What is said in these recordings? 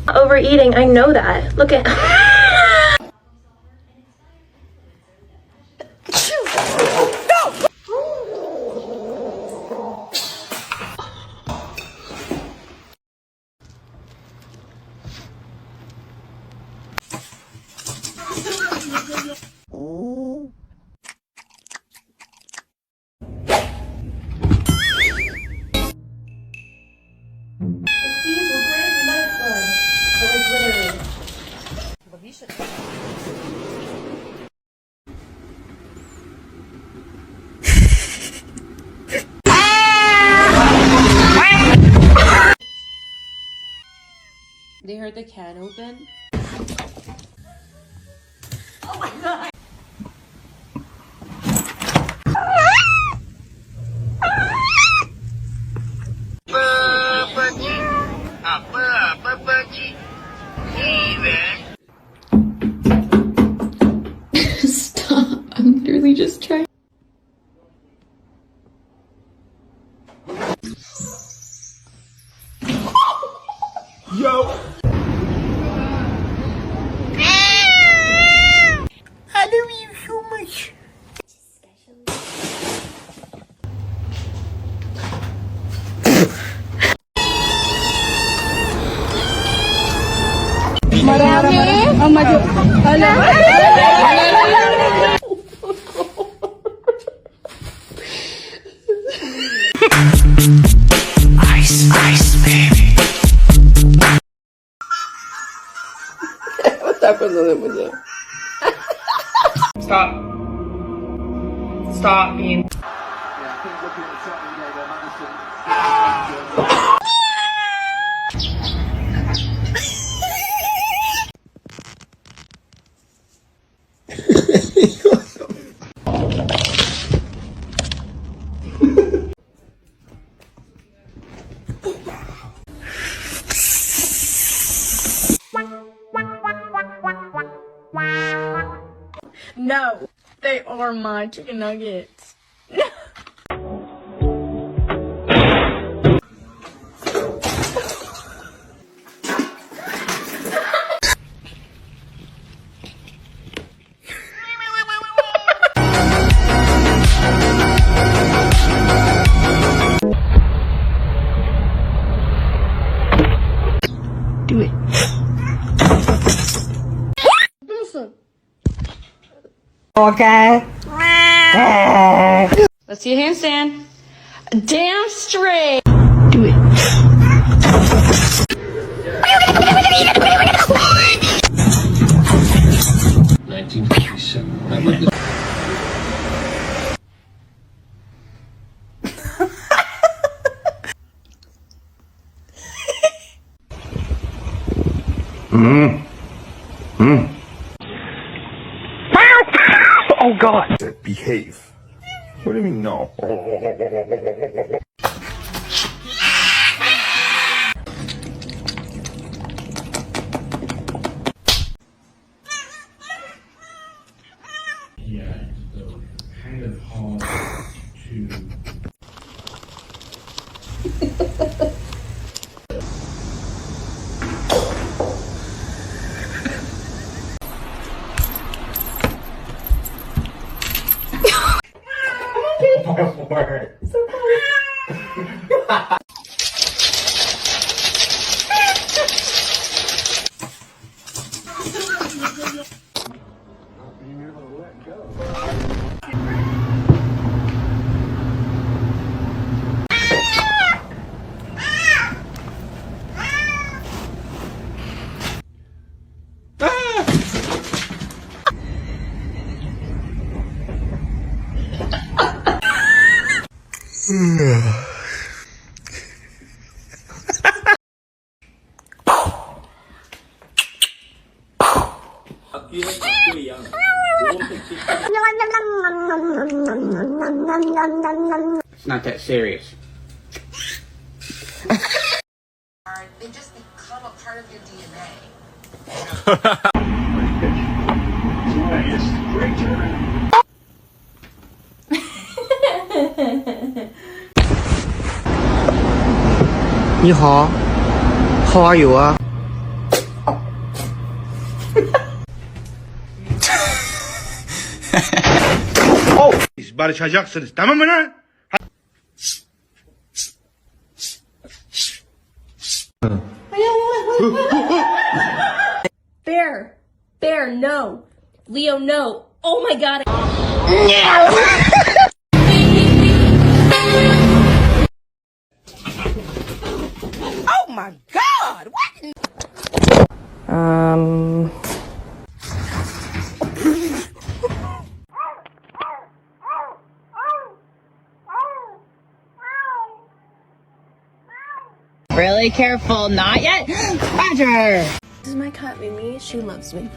Overeating, I know that. Look at They heard the can open. oh my god. Stop. I'm literally just trying. Yo! I love you so much. Marami? Oh, maju. Hala. Ice, ice, baby. Stop being. No, they are my chicken nuggets. Do it. Okay. Let's see a handstand. Damn straight. Do it. Oh God! Behave. What do you mean no? Yeah, so kind of hard to. So funny. It's not that serious. They just become a part of your DNA. How are you? Barışacaksınız, tamam mı lan? Bear. Bear, no. Leo, no. Oh my god. Oh my god! What? Really careful, not yet. Roger. This is my cat, Mimi. She loves me.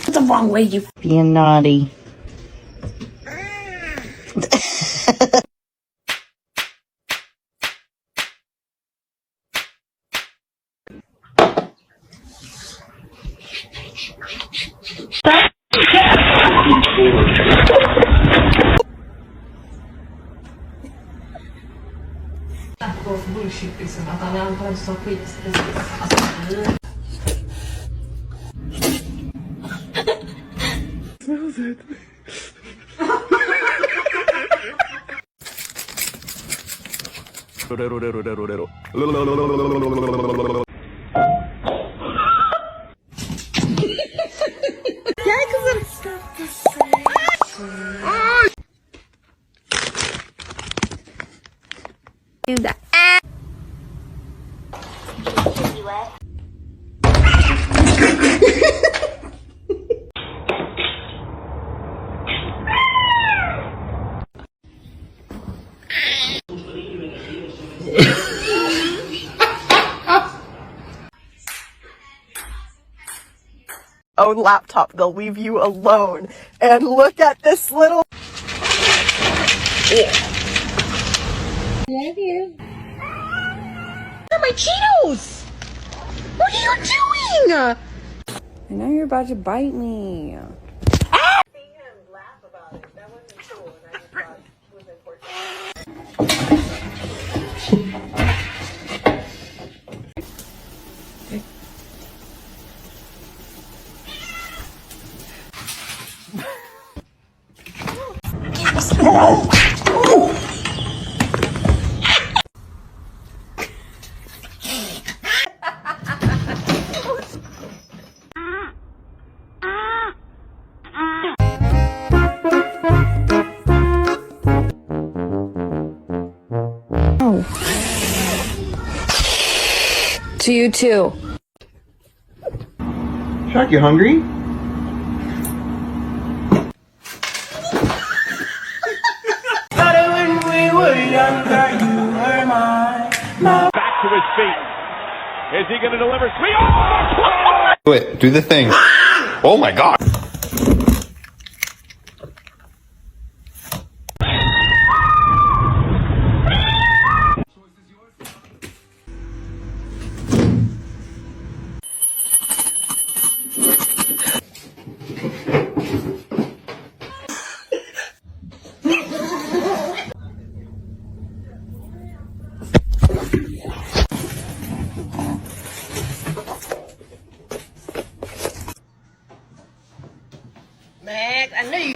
The wrong way, you being naughty. Do that. Own laptop, they'll leave you alone. And look at this little. Love you. Where are my Cheetos? What are you doing? I know you're about to bite me. To you too. Shark, you hungry? Back to his feet. Is he going to deliver? Oh! Do it. Do the thing. Oh my god. Max, I knew you.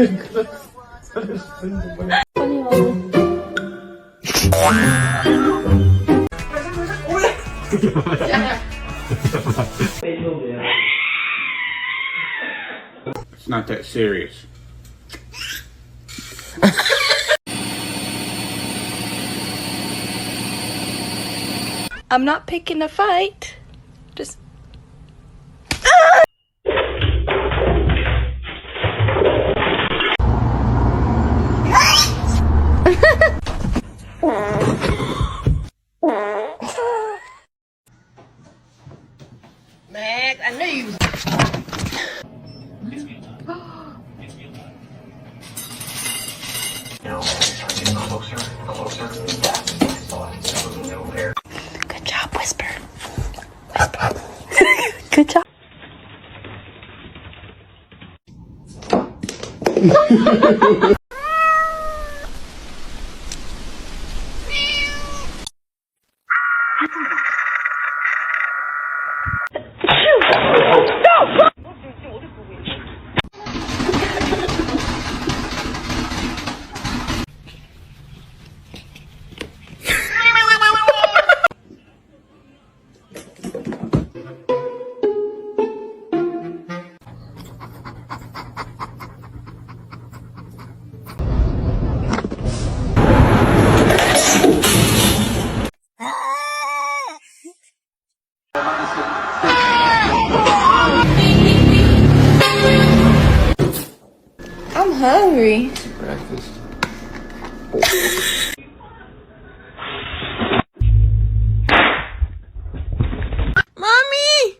It's not that serious. I'm not picking a fight. Just. Max, I knew you. Good job, Whisper. Good job. I'm hungry. Breakfast. ¡Mami!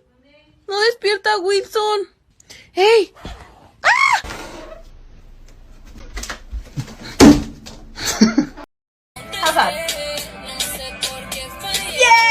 No despierta Wilson. ¡Hey! ¡Ah! How's that? Yeah.